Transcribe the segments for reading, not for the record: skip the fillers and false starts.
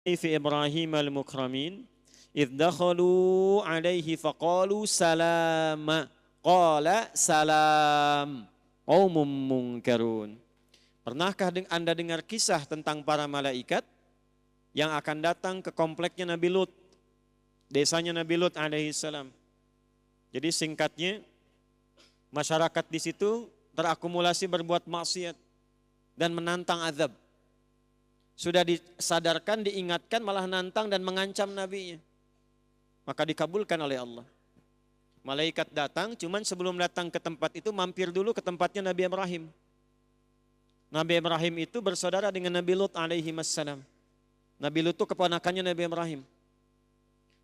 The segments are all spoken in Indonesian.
fi Ibrahim al-mukramin idh dakhalu alaihi faqalu salama qala salam qaumum munkarun. Pernahkah Anda dengar kisah tentang para malaikat yang akan datang ke kompleknya Nabi Lut, desanya Nabi Lut alaihi salam. Jadi singkatnya, masyarakat di situ terakumulasi berbuat maksiat dan menantang azab. Sudah disadarkan, diingatkan, malah nantang dan mengancam nabinya. Maka dikabulkan oleh Allah. Malaikat datang, cuman sebelum datang ke tempat itu mampir dulu ke tempatnya Nabi Ibrahim. Nabi Ibrahim itu bersaudara dengan Nabi Lut alaihi wassalam. Nabi Lut itu keponakannya Nabi Ibrahim.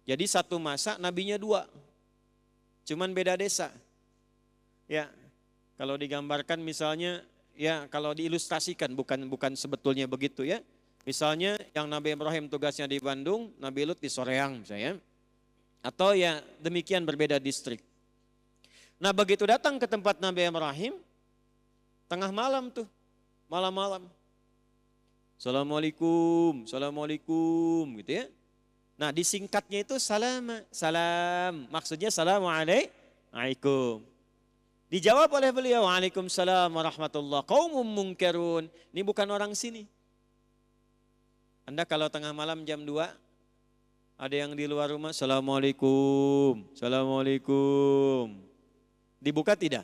Jadi satu masa nabinya dua. Cuman beda desa. Ya, kalau digambarkan misalnya, ya kalau diilustrasikan bukan sebetulnya begitu ya. Misalnya yang Nabi Ibrahim tugasnya di Bandung, Nabi Lut di Soreang misalnya. Atau ya demikian berbeda distrik. Nah begitu datang ke tempat Nabi Ibrahim, tengah malam tuh, malam-malam. Assalamualaikum, assalamualaikum gitu ya. Nah disingkatnya itu salam, maksudnya assalamualaikum. Dijawab oleh beliau, waalaikumsalam warahmatullah, qaumum munkarun. Ini bukan orang sini. Anda kalau tengah malam jam 2, ada yang di luar rumah, assalamualaikum, assalamualaikum. Dibuka tidak?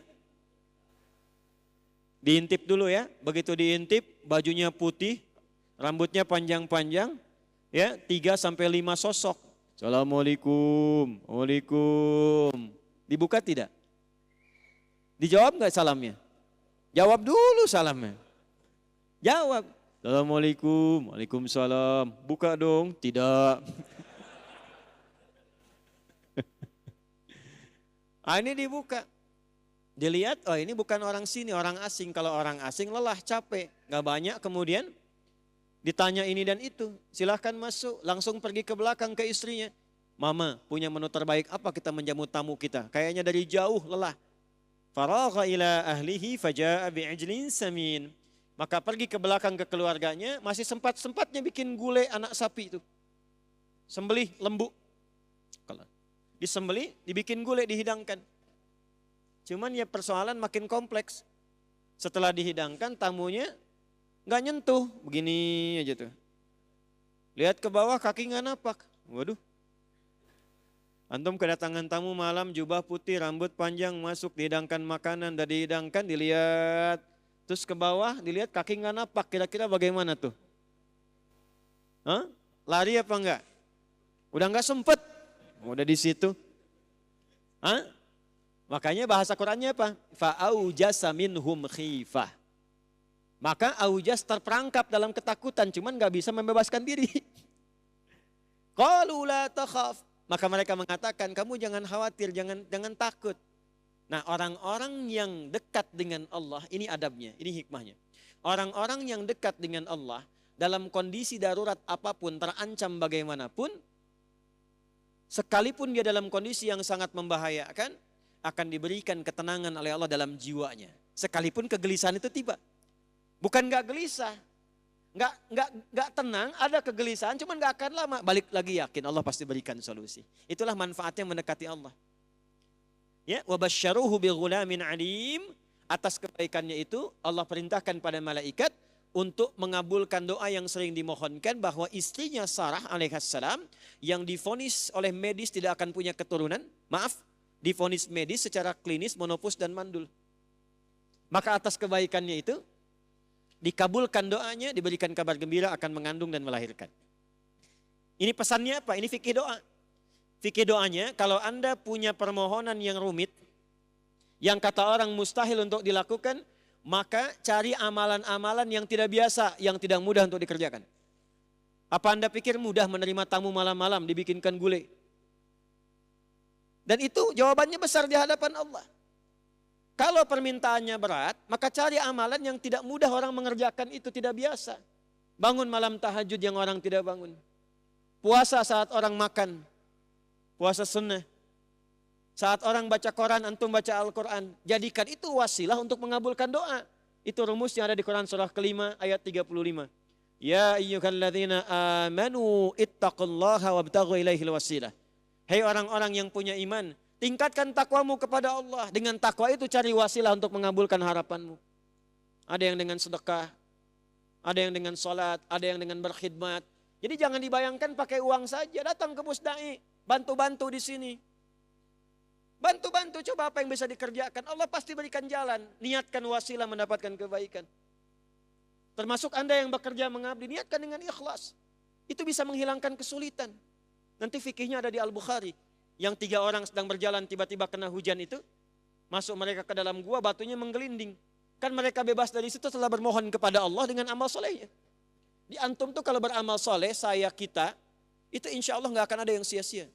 Diintip dulu ya, begitu diintip, bajunya putih, rambutnya panjang-panjang, ya 3-5 sosok. Assalamualaikum, waalaikum. Dibuka tidak? Dijawab nggak salamnya? Jawab dulu salamnya. Jawab. Assalamualaikum, waalaikumsalam. Buka dong, tidak. Ini dibuka. Dilihat, oh ini bukan orang sini, orang asing. Kalau orang asing lelah, capek, nggak banyak. Kemudian ditanya ini dan itu. Silahkan masuk, langsung pergi ke belakang ke istrinya. Mama, punya menu terbaik apa kita menjamu tamu kita? Kayaknya dari jauh lelah. Faragha ila ahlihi faja'a bi'ijlin samin. Maka pergi ke belakang ke keluarganya, masih sempat-sempatnya bikin gulai anak sapi itu. Sembelih lembu. Kalau disembelih, dibikin gulai, dihidangkan. Cuman ya persoalan makin kompleks. Setelah dihidangkan, tamunya nggak nyentuh, begini aja tuh. Lihat ke bawah, kaki nggak napak. Waduh. Antum kedatangan tamu malam, jubah putih, rambut panjang, masuk, dihidangkan makanan, dan dihidangkan, dilihat. Terus ke bawah, dilihat kaki nggak napak, kira-kira bagaimana tuh? Hah? Lari apa enggak? Udah nggak sempet, udah di situ. Hah? Makanya bahasa Qurannya apa? Fa'aujasa minhum khifah. Maka aujas terperangkap dalam ketakutan, cuman nggak bisa membebaskan diri. Qalu la takhaf. Maka mereka mengatakan, kamu jangan khawatir, jangan takut. Nah orang-orang yang dekat dengan Allah, ini adabnya, ini hikmahnya. Orang-orang yang dekat dengan Allah, dalam kondisi darurat apapun, terancam bagaimanapun, sekalipun dia dalam kondisi yang sangat membahayakan, akan diberikan ketenangan oleh Allah dalam jiwanya. Sekalipun kegelisahan itu tiba. Bukan gak gelisah, gak tenang, ada kegelisahan, cuman gak akan lama. Balik lagi yakin, Allah pasti berikan solusi. Itulah manfaatnya mendekati Allah. Ya, wabasyaruhu bighulamin alim. Atas kebaikannya itu Allah perintahkan pada malaikat untuk mengabulkan doa yang sering dimohonkan, bahwa istrinya Sarah alaihissalam yang divonis oleh medis tidak akan punya keturunan, divonis medis secara klinis monopus dan mandul. Maka atas kebaikannya itu dikabulkan doanya, diberikan kabar gembira akan mengandung dan melahirkan. Ini pesannya apa? Ini fikih doa. Fikih doanya, kalau Anda punya permohonan yang rumit, yang kata orang mustahil untuk dilakukan, maka cari amalan-amalan yang tidak biasa, yang tidak mudah untuk dikerjakan. Apa Anda pikir mudah menerima tamu malam-malam, dibikinkan gulai? Dan itu jawabannya besar di hadapan Allah. Kalau permintaannya berat, maka cari amalan yang tidak mudah orang mengerjakan, itu tidak biasa. Bangun malam tahajud yang orang tidak bangun. Puasa saat orang makan. Puasa sunnah. Saat orang baca Quran, antum baca Al-Quran. Jadikan itu wasilah untuk mengabulkan doa. Itu rumus yang ada di Quran surah kelima ayat 35. Ya ayyuhalladzina amanu ittaqullaha wabtaghu ilaihil wasilah. Hei orang-orang yang punya iman, tingkatkan takwamu kepada Allah. Dengan takwa itu cari wasilah untuk mengabulkan harapanmu. Ada yang dengan sedekah, ada yang dengan sholat, ada yang dengan berkhidmat. Jadi jangan dibayangkan pakai uang saja, datang ke Pusdai, bantu-bantu di sini. Bantu-bantu, coba apa yang bisa dikerjakan. Allah pasti berikan jalan, niatkan wasilah mendapatkan kebaikan. Termasuk Anda yang bekerja mengabdi, niatkan dengan ikhlas. Itu bisa menghilangkan kesulitan. Nanti fikihnya ada di Al-Bukhari. Yang 3 orang sedang berjalan tiba-tiba kena hujan itu. Masuk mereka ke dalam gua, batunya menggelinding. Kan mereka bebas dari situ setelah bermohon kepada Allah dengan amal solehnya. Di antum tuh kalau beramal soleh, kita, itu insya Allah gak akan ada yang sia-sia.